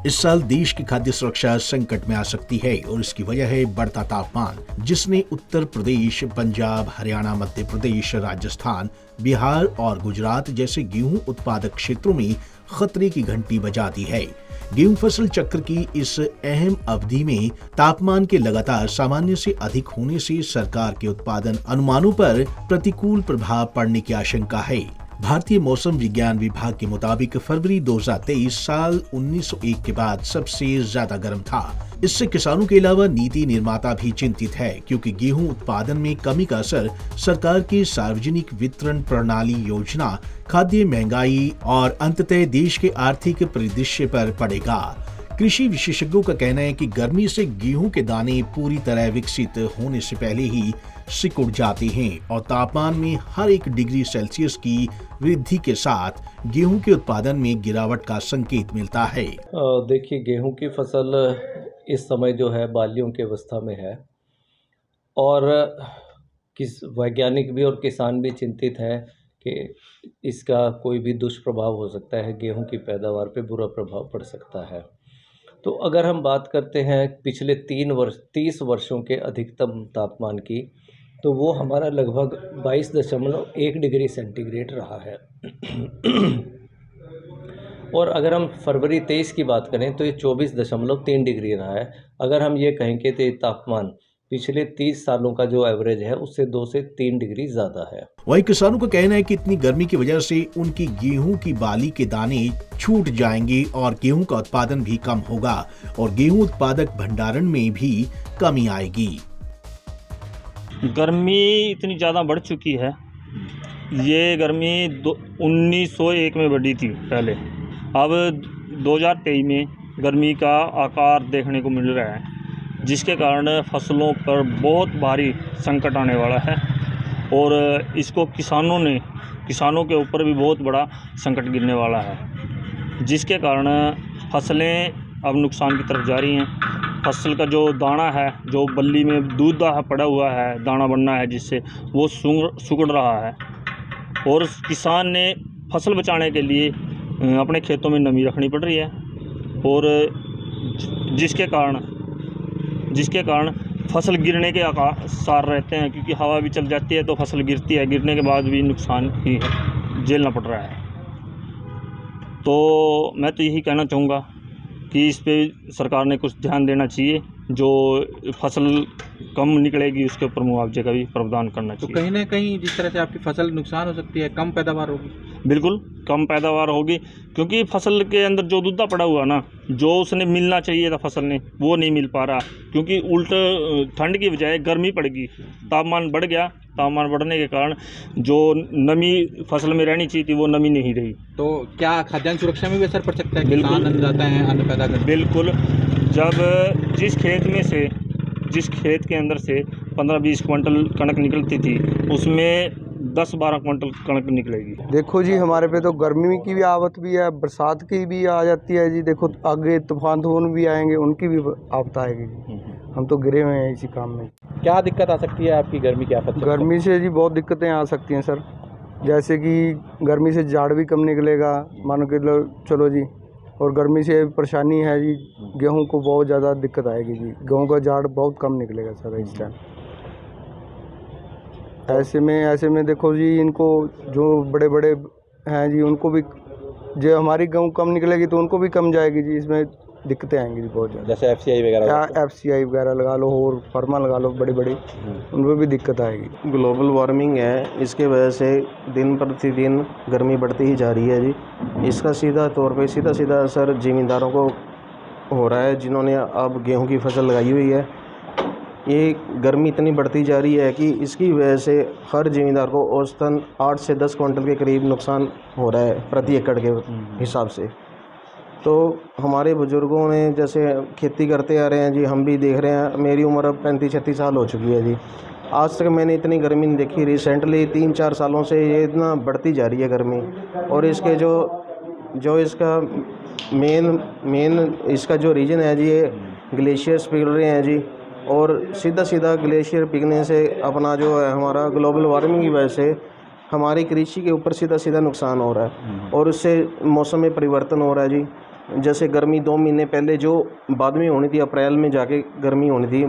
इस साल देश की खाद्य सुरक्षा संकट में आ सकती है और इसकी वजह है बढ़ता तापमान, जिसने उत्तर प्रदेश, पंजाब, हरियाणा, मध्य प्रदेश, राजस्थान, बिहार और गुजरात जैसे गेहूं उत्पादक क्षेत्रों में खतरे की घंटी बजा दी है। गेहूं फसल चक्र की इस अहम अवधि में तापमान के लगातार सामान्य से अधिक होने से सरकार के उत्पादन अनुमानों पर प्रतिकूल प्रभाव पड़ने की आशंका है। भारतीय मौसम विज्ञान विभाग के मुताबिक फरवरी 2023 साल 1901 के बाद सबसे ज्यादा गर्म था। इससे किसानों के अलावा नीति निर्माता भी चिंतित है, क्योंकि गेहूं उत्पादन में कमी का असर सरकार की सार्वजनिक वितरण प्रणाली योजना, खाद्य महंगाई और अंततः देश के आर्थिक परिदृश्य पर पड़ेगा। कृषि विशेषज्ञों का कहना है कि गर्मी से गेहूं के दाने पूरी तरह विकसित होने से पहले ही सिकुड़ जाते हैं और तापमान में हर 1 डिग्री सेल्सियस की वृद्धि के साथ गेहूं के उत्पादन में गिरावट का संकेत मिलता है। देखिए, गेहूं की फसल इस समय जो है बालियों की अवस्था में है और वैज्ञानिक भी और किसान भी चिंतित हैं कि इसका कोई भी दुष्प्रभाव हो सकता है, गेहूं की पैदावार पे बुरा प्रभाव पड़ सकता है। तो अगर हम बात करते हैं पिछले 30 वर्षों के अधिकतम तापमान की, तो वो हमारा लगभग 22.1 डिग्री सेंटीग्रेड रहा है। और अगर हम फरवरी 23 की बात करें तो ये 24.3 डिग्री रहा है। अगर हम ये कहें कि तापमान पिछले 30 सालों का जो एवरेज है उससे 2 से 3 डिग्री ज़्यादा है। वहीं किसानों का कहना है कि इतनी गर्मी की वजह से उनकी गेहूं की बाली के दाने छूट जाएंगे और गेहूं का उत्पादन भी कम होगा और गेहूं उत्पादक भंडारण में भी कमी आएगी। गर्मी इतनी ज़्यादा बढ़ चुकी है। ये गर्मी 1901 में बढ़ी थी पहले, अब 2023 में गर्मी का आकार देखने को मिल रहा है, जिसके कारण फसलों पर बहुत भारी संकट आने वाला है और इसको किसानों के ऊपर भी बहुत बड़ा संकट गिरने वाला है, जिसके कारण फसलें अब नुकसान की तरफ जा रही हैं। फसल का जो दाना है, जो बल्ली में दूध पड़ा हुआ है, दाना बनना है जिससे वो सुगड़ रहा है और किसान ने फसल बचाने के लिए अपने खेतों में नमी रखनी पड़ रही है और जिसके कारण फसल गिरने के आसार रहते हैं, क्योंकि हवा भी चल जाती है तो फसल गिरती है, गिरने के बाद भी नुकसान ही झेलना पड़ रहा है। तो मैं तो यही कहना चाहूँगा कि इस पे सरकार ने कुछ ध्यान देना चाहिए, जो फसल कम निकलेगी उसके ऊपर मुआवजे का भी प्रावधान करना चाहिए। तो कहीं ना कहीं जिस तरह से आपकी फसल नुकसान हो सकती है, कम पैदावार होगी। बिल्कुल कम पैदावार होगी, क्योंकि फसल के अंदर जो दूधा पड़ा हुआ ना, जो उसने मिलना चाहिए था फसल ने, वो नहीं मिल पा रहा, क्योंकि उल्ट ठंड की बजाय गर्मी पड़ गई, तापमान बढ़ गया। तापमान बढ़ने के कारण जो नमी फसल में रहनी चाहिए थी वो नमी नहीं रही। तो क्या खाद्यान्न सुरक्षा में भी असर पड़ सकता है? बिल्कुल, किसान अन्नदाता हैं, अन्न पैदा करते हैं। बिल्कुल, जब जिस खेत के अंदर से 15-20 क्विंटल कणक निकलती थी, उसमें 10-12 क्विंटल कणक निकलेगी। देखो जी, हमारे पे तो गर्मी की भी आवत भी है, बरसात की भी आ जाती है जी। देखो आगे तूफान भी आएंगे, उनकी भी आफत आएगी जी। हम तो गिरे हुए हैं इसी काम में। क्या दिक्कत आ सकती है आपकी गर्मी की आफत? गर्मी से जी बहुत दिक्कतें आ सकती हैं सर, जैसे कि गर्मी से झाड़ भी कम निकलेगा, मानो कि चलो जी। और गर्मी से परेशानी है जी, गेहूं को बहुत ज़्यादा दिक्कत आएगी जी। गेहूं का झाड़ बहुत कम निकलेगा सर इस टाइम। ऐसे में देखो जी, इनको जो बड़े बड़े हैं जी, उनको भी जो हमारी गेहूं कम निकलेगी तो उनको भी कम जाएगी जी। इसमें दिक्कतें आएंगी जी बहुत ज़्यादा। जैसे FCI वगैरह लगा लो और फर्मा लगा लो, बड़ी उनमें भी दिक्कत आएगी। ग्लोबल वार्मिंग है, इसके वजह से दिन प्रतिदिन गर्मी बढ़ती ही जा रही है जी। इसका सीधा असर ज़मींदारों को हो रहा है, जिन्होंने अब गेहूं की फसल लगाई हुई है। ये गर्मी इतनी बढ़ती जा रही है कि इसकी वजह से हर ज़मींदार को औसतन 8 से 10 क्विंटल के करीब नुकसान हो रहा है प्रति एकड़ के हिसाब से। तो हमारे बुज़ुर्गों ने जैसे खेती करते आ रहे हैं जी, हम भी देख रहे हैं। मेरी उम्र अब 35-36 साल हो चुकी है जी। आज तक मैंने इतनी गर्मी नहीं देखी। रिसेंटली 3-4 सालों से ये इतना बढ़ती जा रही है गर्मी। और इसके जो इसका मेन इसका जो रीज़न है जी, ये ग्लेशियर्स पिघल रहे हैं जी। और सीधा ग्लेशियर पिघलने से अपना जो है हमारा ग्लोबल वार्मिंग की वजह से हमारी कृषि के ऊपर सीधा नुकसान हो रहा है और उससे मौसम में परिवर्तन हो रहा है जी। जैसे गर्मी 2 महीने पहले जो बाद में होनी थी, अप्रैल में जाके गर्मी होनी थी,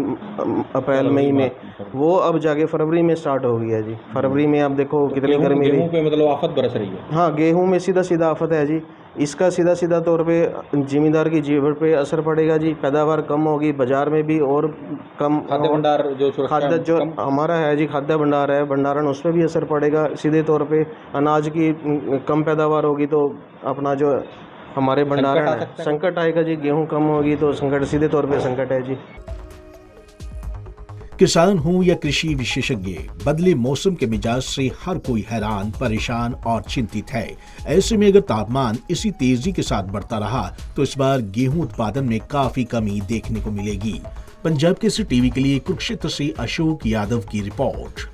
अप्रैल मई में, वो अब जाके फरवरी में स्टार्ट हो गई है जी। फरवरी में आप देखो कितनी गर्मी गेहूं रही। पे मतलब आफत बरस रही है। हाँ, गेहूं में सीधा सीधा आफत है जी। इसका सीधा सीधा तौर पे ज़मींदार की जेब पे असर पड़ेगा जी। पैदावार कम होगी, बाज़ार में भी और कम खाद्य भंडार जो सुरक्षा खाद्य जो कम- हमारा है जी, खाद्य भंडार है, भंडारण, उस पर भी असर पड़ेगा सीधे तौर पे। अनाज की कम पैदावार होगी तो अपना जो हमारे भंडारण आ है, सकता है। संकट आएगा जी। गेहूं कम होगी तो संकट, सीधे तौर पे संकट है जी। किसान हों या कृषि विशेषज्ञ, बदले मौसम के मिजाज से हर कोई हैरान, परेशान और चिंतित है। ऐसे में अगर तापमान इसी तेजी के साथ बढ़ता रहा तो इस बार गेहूं उत्पादन में काफी कमी देखने को मिलेगी। पंजाब केसरी टीवी के लिए कुरुक्षेत्र से अशोक यादव की रिपोर्ट।